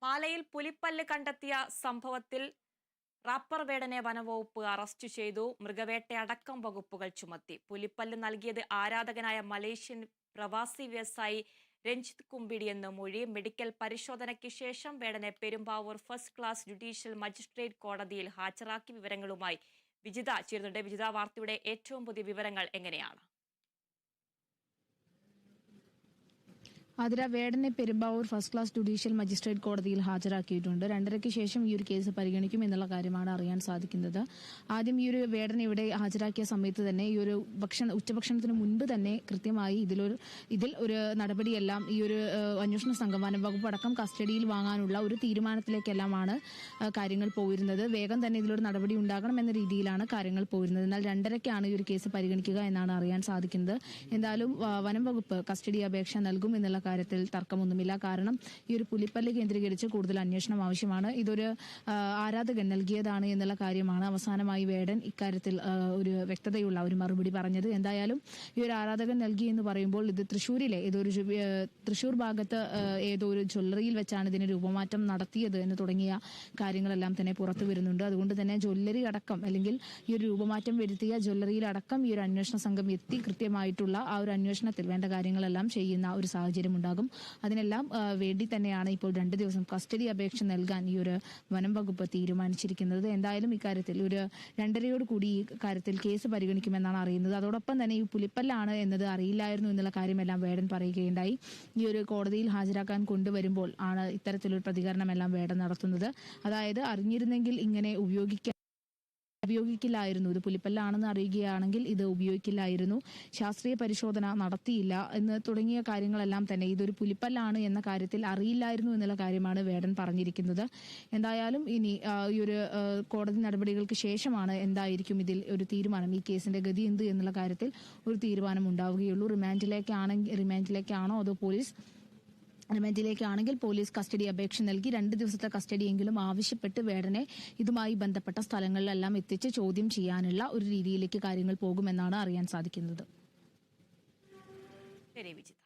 പാലയിൽ പുലിപ്പല്ല് കണ്ടെത്തിയ സംഭവത്തിൽ റാപ്പർ വേടനെ വനംവകുപ്പ് അറസ്റ്റ് ചെയ്തു. മൃഗവേട്ടയടക്കം വകുപ്പുകൾ ചുമത്തി. പുലിപ്പല്ല് നൽകിയത് ആരാധകനായ മലേഷ്യൻ പ്രവാസി വ്യവസായി രഞ്ജിത്ത് കുമ്പിടിയെന്ന് മൊഴി. മെഡിക്കൽ പരിശോധനയ്ക്ക് ശേഷം വേടനെ Perumbavoor first class judicial magistrate കോടതിയിൽ ഹാജരാക്കി. വിവരങ്ങളുമായി വിജിത ചേരുന്നുണ്ട്. വിജിത, വാർത്തയുടെ ഏറ്റവും പുതിയ വിവരങ്ങൾ എങ്ങനെയാണ്? ആതിര, വേടനെ Perumbavoor first class judicial magistrate കോടതിയിൽ ഹാജരാക്കിയിട്ടുണ്ട്. 2:30-ക്ക് ശേഷം ഈ ഒരു കേസ് പരിഗണിക്കും എന്നുള്ള കാര്യമാണ് അറിയാൻ സാധിക്കുന്നത്. ആദ്യം ഈ ഒരു വേടനെ ഇവിടെ ഹാജരാക്കിയ സമയത്ത് തന്നെ ഈ ഒരു ഉച്ചഭക്ഷണത്തിന് മുൻപ് തന്നെ കൃത്യമായി ഇതിൽ ഒരു നടപടിയെല്ലാം ഈ ഒരു അന്വേഷണ സംഘം വനം വകുപ്പ് അടക്കം കസ്റ്റഡിയിൽ വാങ്ങാനുള്ള ഒരു തീരുമാനത്തിലേക്കെല്ലാമാണ് കാര്യങ്ങൾ പോയിരുന്നത്. വേഗം തന്നെ ഇതിലൊരു നടപടി ഉണ്ടാകണം എന്ന രീതിയിലാണ് കാര്യങ്ങൾ പോയിരുന്നത്. എന്നാൽ 2:30-ക്കാണ് ഈ ഒരു കേസ് പരിഗണിക്കുക എന്നാണ് അറിയാൻ സാധിക്കുന്നത്. എന്തായാലും വനം വകുപ്പ് കസ്റ്റഡി അപേക്ഷ നൽകും എന്നുള്ള കാര്യത്തിൽ തർക്കമൊന്നുമില്ല. കാരണം ഈ ഒരു പുലിപ്പല്ല് കേന്ദ്രീകരിച്ച് കൂടുതൽ അന്വേഷണം ആവശ്യമാണ്. ഇതൊരു ആരാധകൻ നൽകിയതാണ് എന്നുള്ള കാര്യമാണ് അവസാനമായി വേടൻ ഇക്കാര്യത്തിൽ ഒരു വ്യക്തതയുള്ള ഒരു മറുപടി പറഞ്ഞത്. എന്തായാലും ഈ ഒരു ആരാധകൻ നൽകി എന്ന് പറയുമ്പോൾ ഇത് തൃശൂർ ഭാഗത്ത് ഏതോ ഒരു ജ്വല്ലറിയിൽ വെച്ചാണ് ഇതിന് രൂപമാറ്റം നടത്തിയത് എന്ന് തുടങ്ങിയ കാര്യങ്ങളെല്ലാം തന്നെ പുറത്തു വരുന്നുണ്ട്. അതുകൊണ്ട് തന്നെ ജ്വല്ലറി അടക്കം അല്ലെങ്കിൽ ഈ ഒരു രൂപമാറ്റം വരുത്തിയ ജ്വല്ലറിയിലടക്കം ഈ ഒരു അന്വേഷണ സംഘം എത്തി കൃത്യമായിട്ടുള്ള ആ ഒരു അന്വേഷണത്തിൽ വേണ്ട കാര്യങ്ങളെല്ലാം ചെയ്യുന്ന ഒരു സാഹചര്യം ഉണ്ടാകും. അതിനെല്ലാം വേണ്ടി തന്നെയാണ് ഇപ്പോൾ 2 ദിവസം കസ്റ്റഡി അപേക്ഷ നൽകാൻ ഈ ഒരു വനം വകുപ്പ് തീരുമാനിച്ചിരിക്കുന്നത്. എന്തായാലും ഇക്കാര്യത്തിൽ ഒരു 2:30 കൂടി ഈ കാര്യത്തിൽ കേസ് പരിഗണിക്കുമെന്നാണ് അറിയുന്നത്. അതോടൊപ്പം തന്നെ ഈ പുലിപ്പല്ലാണ് എന്നത് അറിയില്ലായിരുന്നു എന്നുള്ള കാര്യമെല്ലാം വേടൻ പറയുകയുണ്ടായി. ഈ ഒരു കോടതിയിൽ ഹാജരാക്കാൻ കൊണ്ടുവരുമ്പോൾ ആണ് ഇത്തരത്തിലൊരു പ്രതികരണമെല്ലാം വേടൻ നടത്തുന്നത്. അതായത് അറിഞ്ഞിരുന്നെങ്കിൽ ഇങ്ങനെ ഉപയോഗിക്കില്ലായിരുന്നു, ഇത് പുലിപ്പല്ലാണെന്ന് അറിയുകയാണെങ്കിൽ ഇത് ഉപയോഗിക്കില്ലായിരുന്നു, ശാസ്ത്രീയ പരിശോധന നടത്തിയില്ല എന്ന് തുടങ്ങിയ കാര്യങ്ങളെല്ലാം തന്നെ ഇതൊരു പുലിപ്പല്ലാണ് എന്ന കാര്യത്തിൽ അറിയില്ലായിരുന്നു എന്നുള്ള കാര്യമാണ് വേടൻ പറഞ്ഞിരിക്കുന്നത്. എന്തായാലും ഇനി ഈ ഒരു കോടതി നടപടികൾക്ക് ശേഷമാണ് എന്തായിരിക്കും ഇതിൽ ഒരു തീരുമാനം, ഈ കേസിന്റെ ഗതി എന്ത് എന്നുള്ള കാര്യത്തിൽ ഒരു തീരുമാനം ഉണ്ടാവുകയുള്ളൂ. റിമാൻഡിലേക്കാണോ അതോ റിമാൻഡിലേക്കാണെങ്കിൽ പോലീസ് കസ്റ്റഡി അപേക്ഷ നൽകി 2 ദിവസത്തെ കസ്റ്റഡിയെങ്കിലും ആവശ്യപ്പെട്ട് വേടനെ ഇതുമായി ബന്ധപ്പെട്ട സ്ഥലങ്ങളിലെല്ലാം എത്തിച്ച് ചോദ്യം ചെയ്യാനുള്ള ഒരു രീതിയിലേക്ക് കാര്യങ്ങൾ പോകുമെന്നാണ് അറിയാൻ സാധിക്കുന്നത്. ശരി വിജിത.